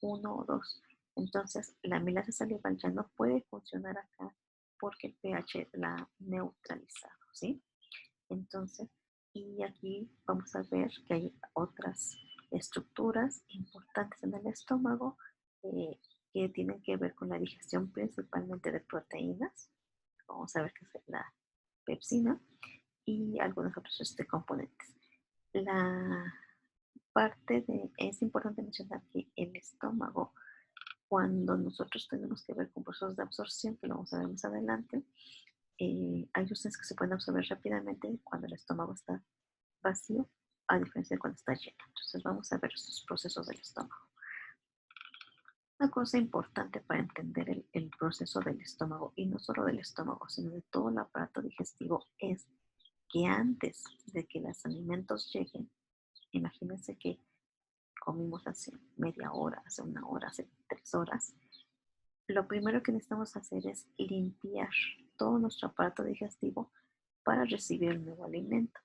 Speaker 1: 1 o 2. Entonces, la amilasa salival ya no puede funcionar acá porque el pH la ha neutralizado, ¿sí? Entonces, y aquí vamos a ver que hay otras estructuras importantes en el estómago eh, que tienen que ver con la digestión principalmente de proteínas. Vamos a ver qué es la pepsina y algunos otros componentes. La es importante mencionar que el estómago, cuando nosotros tenemos que ver con procesos de absorción, que lo vamos a ver más adelante, hay sustancias que se pueden absorber rápidamente cuando el estómago está vacío, a diferencia de cuando está lleno. Entonces vamos a ver estos procesos del estómago. Una cosa importante para entender el proceso del estómago, y no solo del estómago, sino de todo el aparato digestivo, es que antes de que los alimentos lleguen, imagínense que comimos hace media hora, hace una hora, hace 3 horas, lo primero que necesitamos hacer es limpiar todo nuestro aparato digestivo para recibir el nuevo alimento.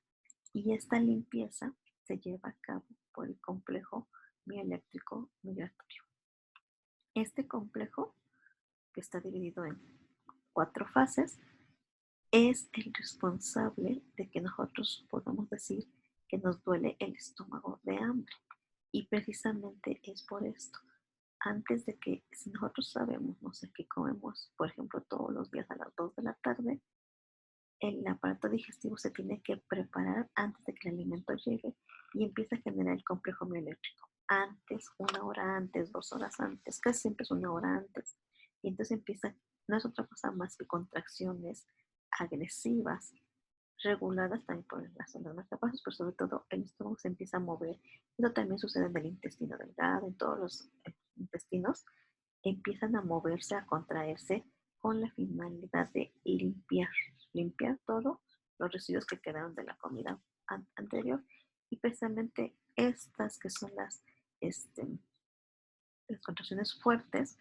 Speaker 1: Y esta limpieza se lleva a cabo por el complejo mioeléctrico migratorio. Este complejo, que está dividido en 4 fases, es el responsable de que nosotros podamos decir que nos duele el estómago de hambre. Y precisamente es por esto. Antes de que, si nosotros sabemos, no sé, que comemos, por ejemplo, todos los días a las 2 de la tarde, el aparato digestivo se tiene que preparar antes de que el alimento llegue y empieza a generar el complejo mioeléctrico. Antes, 1 hora antes, 2 horas antes, casi siempre es 1 hora antes. Y entonces empieza, no es otra cosa más que contracciones agresivas, reguladas también por las zonas más capaces, pero sobre todo el estómago se empieza a mover. Eso también sucede en el intestino delgado, en todos los intestinos, empiezan a moverse, a contraerse con la finalidad de limpiar todos los residuos que quedaron de la comida anterior. Y precisamente estas que son las contracciones fuertes,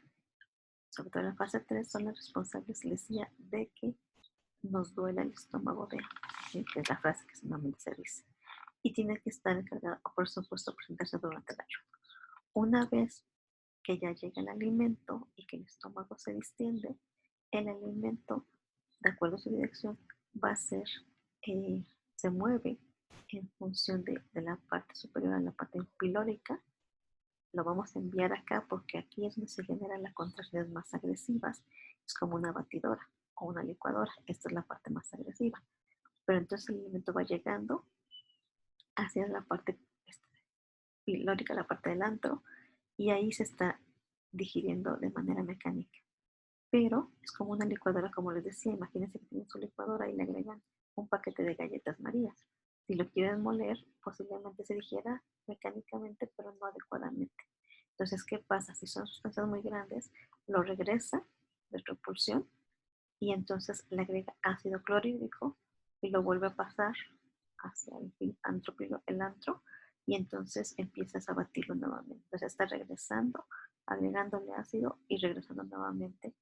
Speaker 1: sobre todo en la fase 3, son las responsables, les decía, de que nos duele el estómago de hambre, que es la frase que normalmente se dice. Y tiene que estar encargado, por supuesto, presentarse durante el ayuno. Una vez que ya llega el alimento y que el estómago se distiende, el alimento, de acuerdo a su dirección, va a ser, se mueve en función de la parte superior a la parte pilórica. Lo vamos a enviar acá porque aquí es donde se generan las contracciones más agresivas. Es como una batidora o una licuadora. Esta es la parte más agresiva. Pero entonces el alimento va llegando hacia la parte pilórica, la parte del antro, y ahí se está digiriendo de manera mecánica. Pero es como una licuadora, como les decía, imagínense que tienen su licuadora y le agregan un paquete de galletas Marías. Si lo quieren moler, posiblemente se digiera mecánicamente, pero no adecuadamente. Entonces, ¿qué pasa? Si son sustancias muy grandes, lo regresa de propulsión y entonces le agrega ácido clorhídrico y lo vuelve a pasar hacia el antro y entonces empiezas a batirlo nuevamente. Entonces está regresando, agregándole ácido y regresando nuevamente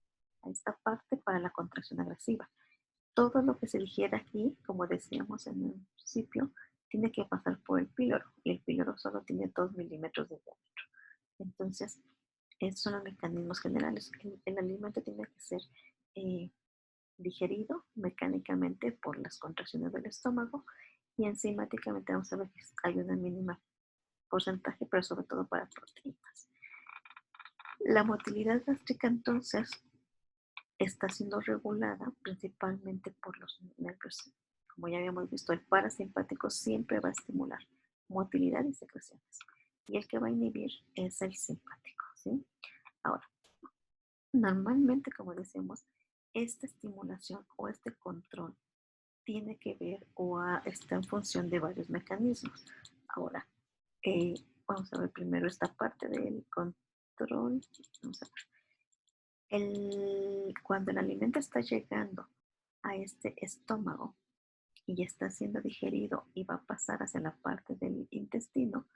Speaker 1: a esta parte para la contracción agresiva. Todo lo que se digiere aquí, como decíamos en el principio, tiene que pasar por el píloro y el píloro solo tiene 2 milímetros de diámetro. Entonces, Esos son los mecanismos generales. El alimento tiene que ser eh, digerido mecánicamente por las contracciones del estómago y enzimáticamente vamos a ver que hay una mínima porcentaje, pero sobre todo para proteínas. La motilidad gástrica entonces está siendo regulada principalmente por los nervios. Como ya habíamos visto, el parasimpático siempre va a estimular motilidad y secreciones. Y el que va a inhibir es el simpático, ¿sí? Ahora, normalmente, como decimos, esta estimulación o este control tiene que ver está en función de varios mecanismos. Ahora, vamos a ver primero esta parte del control. Vamos a ver. Cuando el alimento está llegando a este estómago y está siendo digerido y va a pasar hacia la parte del intestino,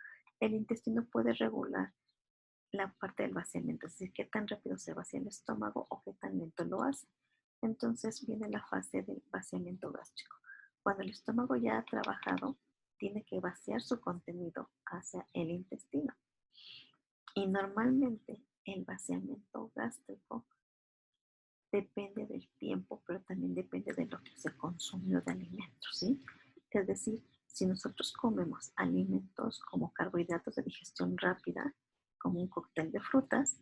Speaker 1: el intestino puede regular la parte del vaciamiento, es decir, qué tan rápido se vacía el estómago o qué tan lento lo hace. Entonces viene la fase del vaciamiento gástrico. Cuando el estómago ya ha trabajado, tiene que vaciar su contenido hacia el intestino. Y normalmente el vaciamiento gástrico depende del tiempo, pero también depende de lo que se consumió de alimentos, ¿sí? Es decir, si nosotros comemos alimentos como carbohidratos de digestión rápida, como un cóctel de frutas,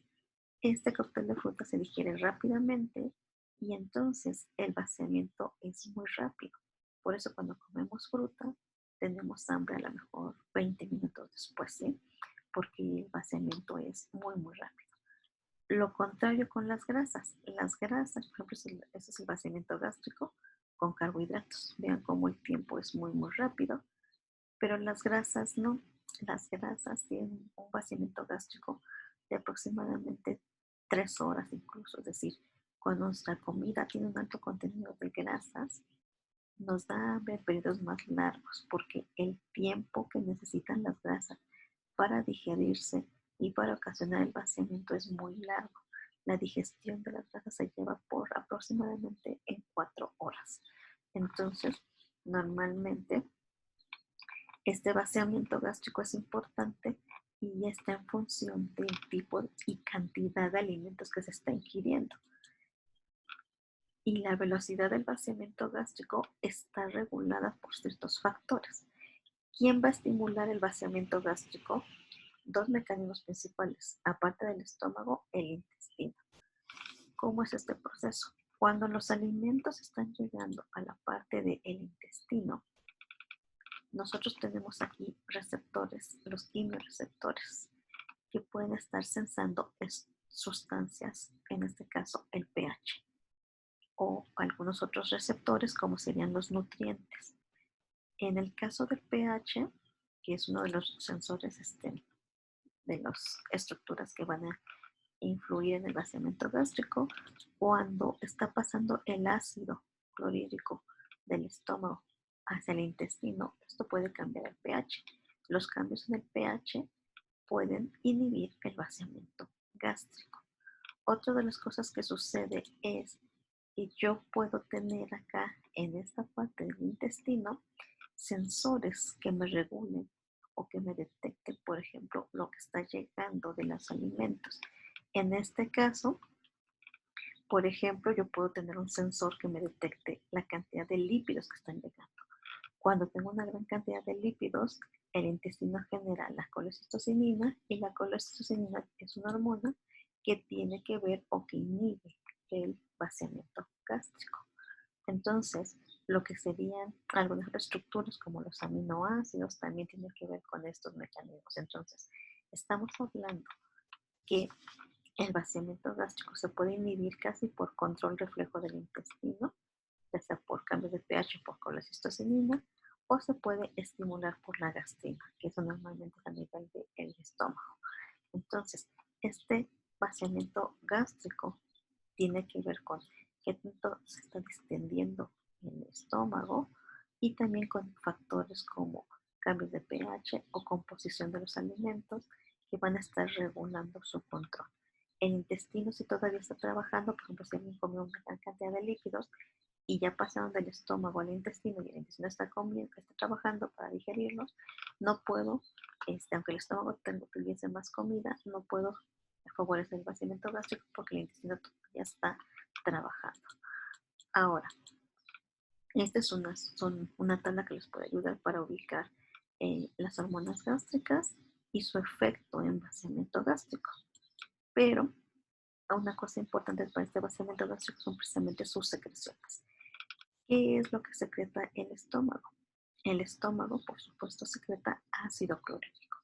Speaker 1: este cóctel de frutas se digiere rápidamente y entonces el vaciamiento es muy rápido. Por eso cuando comemos fruta, tenemos hambre a lo mejor 20 minutos después, ¿sí? Porque el vaciamiento es muy, muy rápido. Lo contrario con las grasas. Las grasas, por ejemplo, ese es el vaciamiento gástrico con carbohidratos. Vean cómo el tiempo es muy, muy rápido, pero las grasas no. Las grasas tienen un vaciamiento gástrico de aproximadamente 3 horas incluso. Es decir, cuando nuestra comida tiene un alto contenido de grasas, nos da hambre en periodos más largos porque el tiempo que necesitan las grasas para digerirse y para ocasionar el vaciamiento es muy largo. La digestión de las grasas se lleva por aproximadamente en 4 horas. Entonces, normalmente este vaciamiento gástrico es importante y está en función del tipo y cantidad de alimentos que se está ingiriendo. Y la velocidad del vaciamiento gástrico está regulada por ciertos factores. ¿Quién va a estimular el vaciamiento gástrico? Dos mecanismos principales, aparte del estómago, el intestino. ¿Cómo es este proceso? Cuando los alimentos están llegando a la parte del intestino, nosotros tenemos aquí receptores, los quimioreceptores, que pueden estar sensando sustancias, en este caso el pH, o algunos otros receptores como serían los nutrientes. En el caso del pH, que es uno de los sensores de las estructuras que van a influir en el vaciamiento gástrico, cuando está pasando el ácido clorhídrico del estómago hacia el intestino, esto puede cambiar el pH. Los cambios en el pH pueden inhibir el vaciamiento gástrico. Otra de las cosas que sucede es que yo puedo tener acá en esta parte del intestino sensores que me regulen o que me detecten, por ejemplo, lo que está llegando de los alimentos. En este caso, por ejemplo, yo puedo tener un sensor que me detecte la cantidad de lípidos que están llegando. Cuando tengo una gran cantidad de lípidos, el intestino genera la colecistocinina y la colecistocinina es una hormona que tiene que ver o que inhibe el vaciamiento gástrico. Entonces, lo que serían algunas estructuras como los aminoácidos también tienen que ver con estos mecanismos. Entonces, estamos hablando que el vaciamiento gástrico se puede inhibir casi por control reflejo del intestino, ya sea por cambios de pH por colecistocinina, o se puede estimular por la gastrina, que eso normalmente es a nivel del estómago. Entonces, este vaciamiento gástrico tiene que ver con qué tanto se está distendiendo el estómago y también con factores como cambios de pH o composición de los alimentos que van a estar regulando su control. El intestino, si todavía está trabajando, por ejemplo, si alguien comió una gran cantidad de líquidos y ya pasaron del estómago al intestino y el intestino está comiendo, está trabajando para digerirlos, no puedo, aunque el estómago tuviese más comida, no puedo favorece el vaciamiento gástrico porque el intestino ya está trabajando. Ahora, esta es una tabla que les puede ayudar para ubicar las hormonas gástricas y su efecto en vaciamiento gástrico. Pero una cosa importante para este vaciamiento gástrico son precisamente sus secreciones. ¿Qué es lo que secreta el estómago? El estómago, por supuesto, secreta ácido clorhídrico.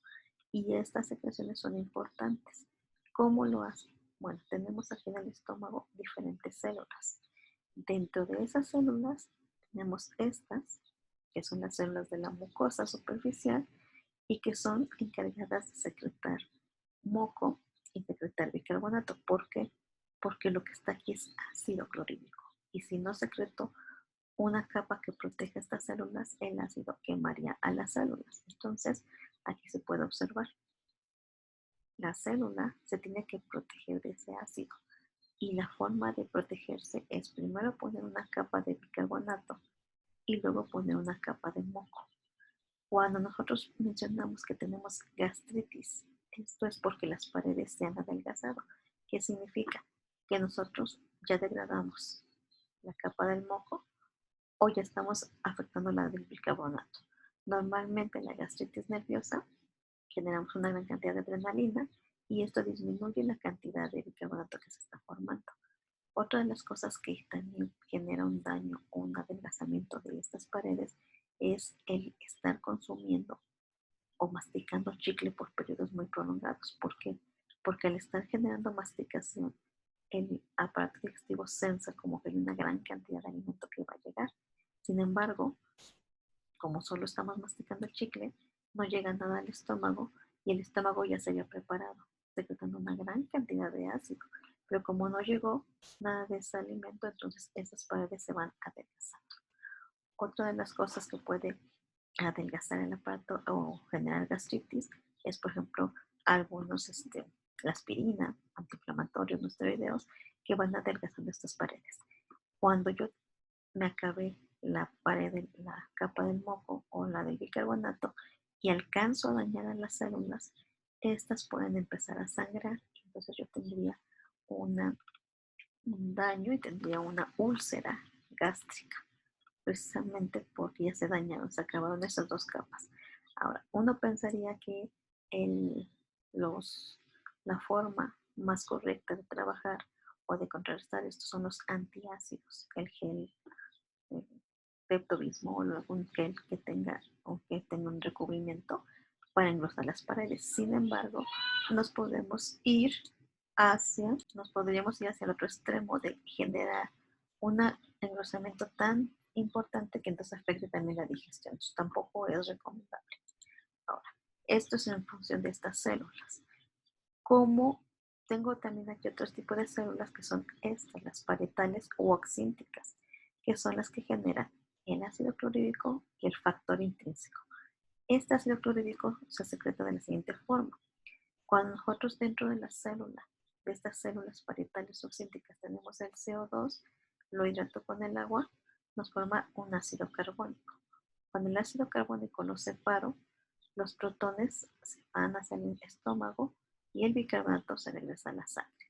Speaker 1: Y estas secreciones son importantes. ¿Cómo lo hace? Bueno, tenemos aquí en el estómago diferentes células. Dentro de esas células tenemos estas, que son las células de la mucosa superficial y que son encargadas de secretar moco y secretar bicarbonato. ¿Por qué? Porque lo que está aquí es ácido clorhídrico. Y si no secreto una capa que protege estas células, el ácido quemaría a las células. Entonces, aquí se puede observar. La célula se tiene que proteger de ese ácido. Y la forma de protegerse es primero poner una capa de bicarbonato y luego poner una capa de moco. Cuando nosotros mencionamos que tenemos gastritis, esto es porque las paredes se han adelgazado. ¿Qué significa? Que nosotros ya degradamos la capa del moco o ya estamos afectando la del bicarbonato. Normalmente en la gastritis nerviosa generamos una gran cantidad de adrenalina y esto disminuye la cantidad de bicarbonato que se está formando. Otra de las cosas que también genera un daño o un adelgazamiento de estas paredes es el estar consumiendo o masticando chicle por periodos muy prolongados. ¿Por qué? Porque al estar generando masticación, el aparato digestivo sensa como que hay una gran cantidad de alimento que va a llegar. Sin embargo, como solo estamos masticando el chicle, no llega nada al estómago y el estómago ya se había preparado, secretando una gran cantidad de ácido. Pero como no llegó nada de ese alimento, entonces esas paredes se van adelgazando. Otra de las cosas que puede adelgazar el aparato o generar gastritis es, por ejemplo, algunos, la aspirina, antiinflamatorios, no esteroideos, que van adelgazando estas paredes. Cuando yo me acabé la pared, la capa del moco o la del bicarbonato y alcanzo a dañar a las células, estas pueden empezar a sangrar y entonces yo tendría un daño y tendría una úlcera gástrica, precisamente porque ya se dañaron, se acabaron esas dos capas. Ahora, uno pensaría que el, los, la forma más correcta de trabajar o de contrarrestar esto son los antiácidos, el gel Pepto-Bismol o algún gel que tenga un recubrimiento para engrosar las paredes. Sin embargo, nos podríamos ir hacia el otro extremo de generar un engrosamiento tan importante que entonces afecte también la digestión. Eso tampoco es recomendable. Ahora, esto es en función de estas células. Como tengo también aquí otros tipos de células que son estas, las parietales o oxínticas, que son las que generan el ácido clorhídrico y el factor intrínseco. Este ácido clorhídrico se secreta de la siguiente forma. Cuando nosotros dentro de la célula, de estas células parietales oxínticas, tenemos el CO2, lo hidrato con el agua, nos forma un ácido carbónico. Cuando el ácido carbónico lo separo, los protones se van hacia el estómago y el bicarbonato se regresa a la sangre.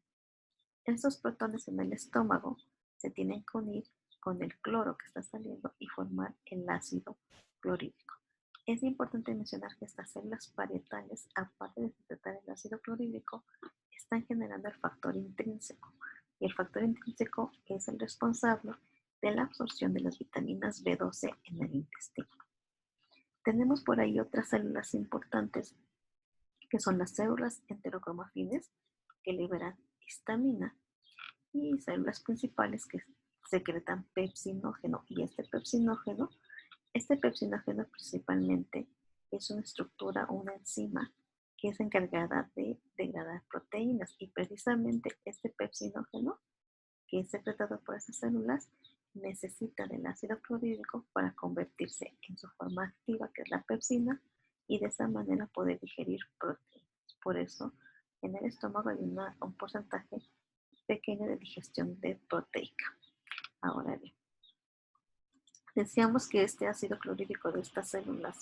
Speaker 1: Estos protones en el estómago se tienen que unir con el cloro que está saliendo y formar el ácido clorhídrico. Es importante mencionar que estas células parietales, aparte de secretar el ácido clorhídrico, están generando el factor intrínseco. Y el factor intrínseco es el responsable de la absorción de las vitaminas B12 en el intestino. Tenemos por ahí otras células importantes que son las células enterocromafines que liberan histamina y células principales que secretan pepsinógeno. Y este pepsinógeno principalmente es una estructura o una enzima que es encargada de degradar proteínas y precisamente este pepsinógeno que es secretado por esas células necesita del ácido clorhídrico para convertirse en su forma activa, que es la pepsina, y de esa manera poder digerir proteínas. Por eso, en el estómago hay un porcentaje pequeño de digestión de proteica. Ahora bien, decíamos que este ácido clorhídrico de estas células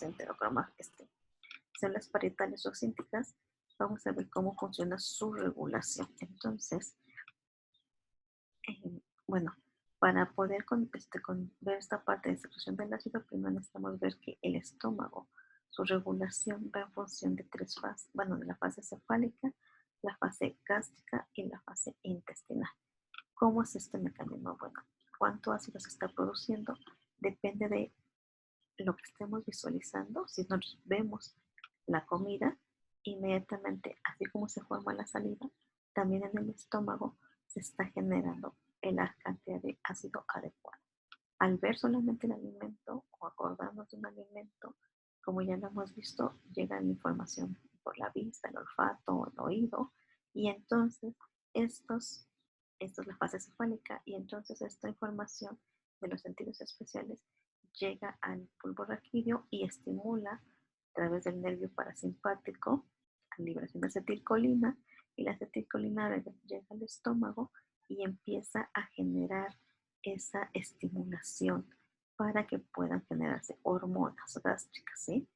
Speaker 1: células parietales oxínticas vamos a ver cómo funciona su regulación. Entonces, bueno, para poder ver esta parte de secreción del ácido, primero necesitamos ver que el estómago, su regulación va en función de tres fases, bueno, de la fase cefálica, la fase gástrica y la fase intestinal. ¿Cómo es este mecanismo? Bueno, cuánto ácido se está produciendo depende de lo que estemos visualizando. Si nosotros vemos la comida, inmediatamente, así como se forma la saliva, también en el estómago se está generando la cantidad de ácido adecuado. Al ver solamente el alimento o acordarnos de un alimento, como ya lo hemos visto, llega la información por la vista, el olfato, el oído, y entonces esto es la fase cefálica, y entonces esta información de los sentidos especiales llega al bulbo raquídeo y estimula a través del nervio parasimpático la liberación de acetilcolina, y la acetilcolina llega al estómago y empieza a generar esa estimulación para que puedan generarse hormonas gástricas, ¿sí?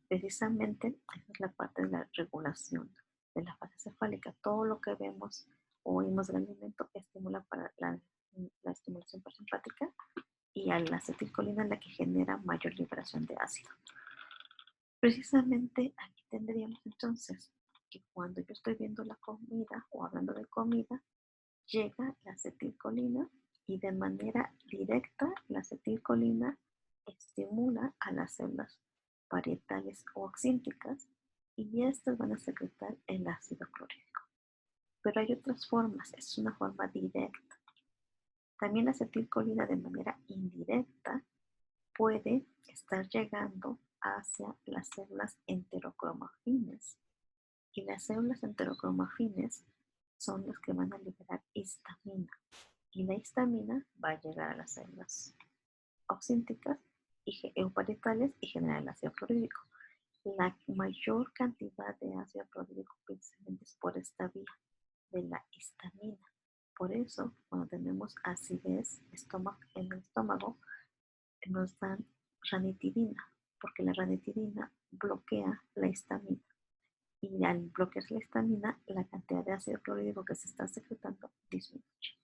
Speaker 1: Precisamente esa es la parte de la regulación de la fase cefálica. Todo lo que vemos o oímos del alimento estimula para la estimulación parasimpática, y a la acetilcolina la que genera mayor liberación de ácido. Precisamente aquí tendríamos entonces que cuando yo estoy viendo la comida o hablando de comida, llega la acetilcolina y de manera directa la acetilcolina estimula a las células parietales o oxínticas, y estas van a secretar el ácido clorhídrico. Pero hay otras formas, es una forma directa. También la acetilcolina de manera indirecta puede estar llegando hacia las células enterocromafines, y las células enterocromafines son las que van a liberar histamina, y la histamina va a llegar a las células oxínticas y euparietales y generar el ácido clorhídrico. La mayor cantidad de ácido clorhídrico precisamente es por esta vía de la histamina. Por eso, cuando tenemos acidez en el estómago, nos dan ranitidina, porque la ranitidina bloquea la histamina. Y al bloquear la histamina, la cantidad de ácido clorhídrico que se está secretando disminuye.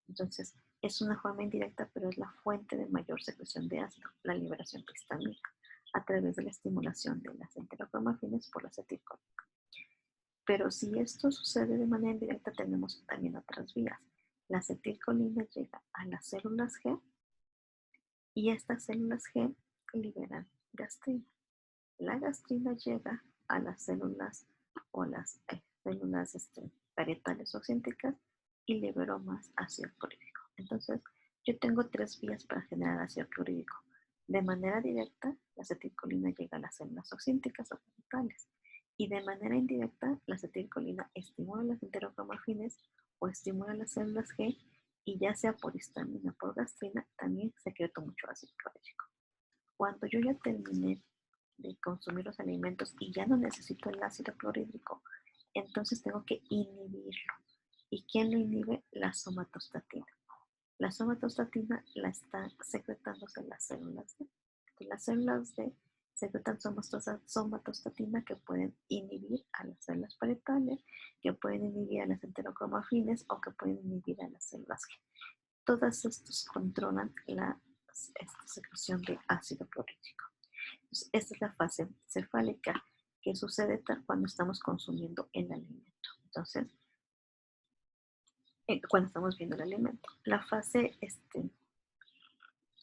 Speaker 1: Entonces, es una forma indirecta, pero es la fuente de mayor secreción de ácido, la liberación de histamina, a través de la estimulación de las enterocromafines por la acetilcolina. Pero si esto sucede de manera indirecta, tenemos también otras vías. La acetilcolina llega a las células G, y estas células G liberan gastrina. La gastrina llega a las células o las células parietales o céntricas y liberó más ácido clorhídrico. Entonces, yo tengo tres vías para generar ácido clorhídrico. De manera directa, la acetilcolina llega a las células oxínticas o parietales. Y de manera indirecta, la acetilcolina estimula las enterocromafines o estimula las células G, y ya sea por histamina o por gastrina, también secreto mucho ácido clorhídrico. Cuando yo ya terminé de consumir los alimentos y ya no necesito el ácido clorhídrico, entonces tengo que inhibirlo. ¿Y quién lo inhibe? La somatostatina. La somatostatina la está secretándose las células D. Las células D secretan somatostatina que pueden inhibir a las células parietales, que pueden inhibir a las enterocromafines o que pueden inhibir a las células G. Todas estos controlan esta secreción de ácido clorhídrico. Entonces, esta es la fase cefálica que sucede cuando estamos consumiendo el alimento. Entonces, cuando estamos viendo el alimento. La fase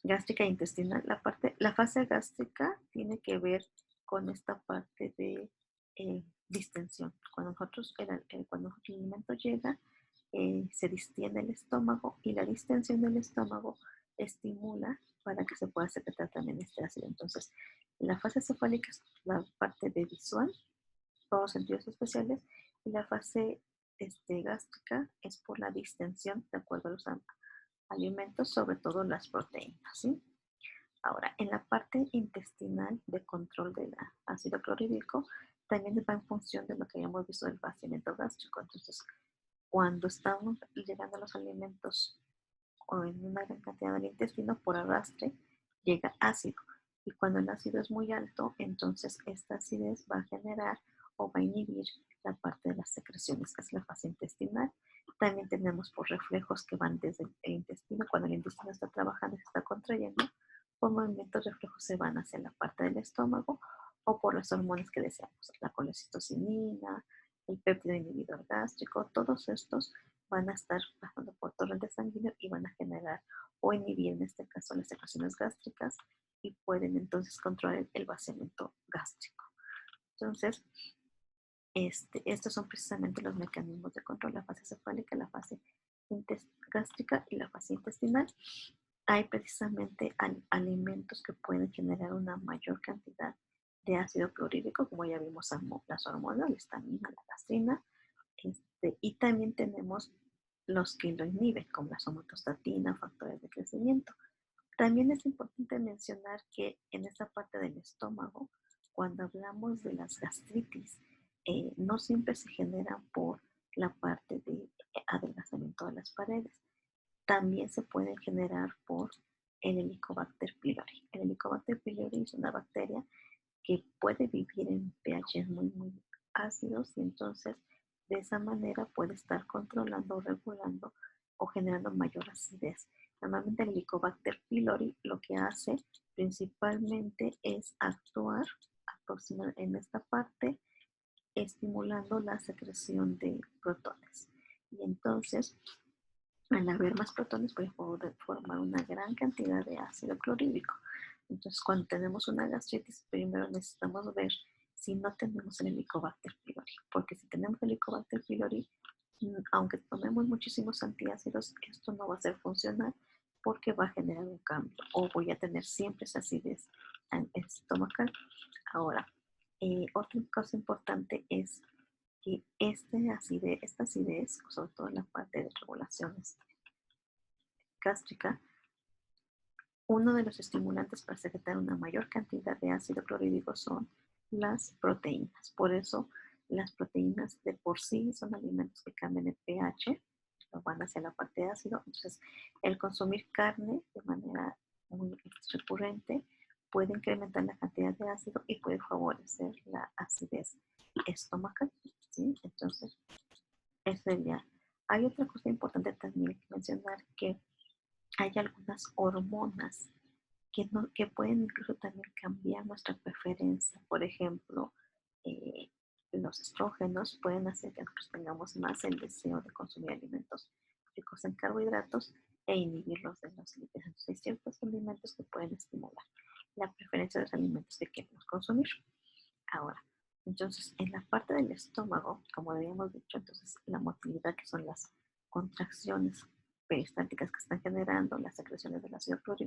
Speaker 1: gástrica e intestinal, la fase gástrica tiene que ver con esta parte de distensión. Cuando el alimento llega, se distiende el estómago, y la distensión del estómago estimula para que se pueda secretar también este ácido. Entonces, la fase cefálica es la parte de visual, todos sentidos especiales, y la fase gástrica es por la distensión de acuerdo a los alimentos, sobre todo las proteínas, ¿sí? Ahora, en la parte intestinal de control del ácido clorhídrico, también va en función de lo que habíamos visto del vaciamiento gástrico. Entonces, cuando estamos llegando a los alimentos o en una gran cantidad del intestino, por arrastre, llega ácido. Y cuando el ácido es muy alto, entonces esta acidez va a generar o va a inhibir la parte de las secreciones, que es la fase intestinal. También tenemos por reflejos que van desde el intestino, cuando el intestino está trabajando y se está contrayendo, por movimientos reflejos se van hacia la parte del estómago o por las hormonas que deseamos, la colecistocinina, el péptido inhibidor gástrico, todos estos van a estar pasando por torrente sanguíneo y van a generar o inhibir en este caso las secreciones gástricas y pueden entonces controlar el vaciamiento gástrico. Entonces, estos son precisamente los mecanismos de control, la fase cefálica, la fase gástrica y la fase intestinal. Hay precisamente alimentos que pueden generar una mayor cantidad de ácido clorhídrico, como ya vimos las hormonas, la histamina, la gastrina, y también tenemos los que lo inhiben, como la somatostatina, factores de crecimiento. También es importante mencionar que en esta parte del estómago, cuando hablamos de las gastritis, no siempre se generan por la parte de adelgazamiento de las paredes. También se pueden generar por el Helicobacter pylori. El Helicobacter pylori es una bacteria que puede vivir en pH muy ácidos y entonces de esa manera puede estar controlando, regulando o generando mayor acidez. Normalmente el Helicobacter pylori lo que hace principalmente es actuar en esta parte estimulando la secreción de protones. Y entonces, al haber más protones, puede formar una gran cantidad de ácido clorhídrico. Entonces, cuando tenemos una gastritis, primero necesitamos ver si no tenemos el Helicobacter pylori, porque si tenemos el Helicobacter pylori, aunque tomemos muchísimos antiácidos, esto no va a ser funcional porque va a generar un cambio o voy a tener siempre esa acidez estomacal. Ahora, otra cosa importante es que esta acidez, sobre todo en la parte de regulaciones gástrica, uno de los estimulantes para secretar una mayor cantidad de ácido clorhídrico son las proteínas. Por eso las proteínas de por sí son alimentos que cambian el pH, van hacia la parte de ácido. Entonces, el consumir carne de manera muy recurrente puede incrementar la cantidad de ácido y puede favorecer la acidez estomacal, ¿sí? Entonces, eso sería. Hay otra cosa importante también que mencionar, que hay algunas hormonas que pueden incluso también cambiar nuestra preferencia. Por ejemplo, eh, los estrógenos pueden hacer que nosotros tengamos más el deseo de consumir alimentos ricos en carbohidratos e inhibirlos de los lípidos. Entonces, hay ciertos alimentos que pueden estimular la preferencia de los alimentos que queremos consumir. Ahora, entonces, en la parte del estómago, como habíamos dicho, entonces la motilidad, que son las contracciones peristálticas que están generando las secreciones del ácido clorhídrico,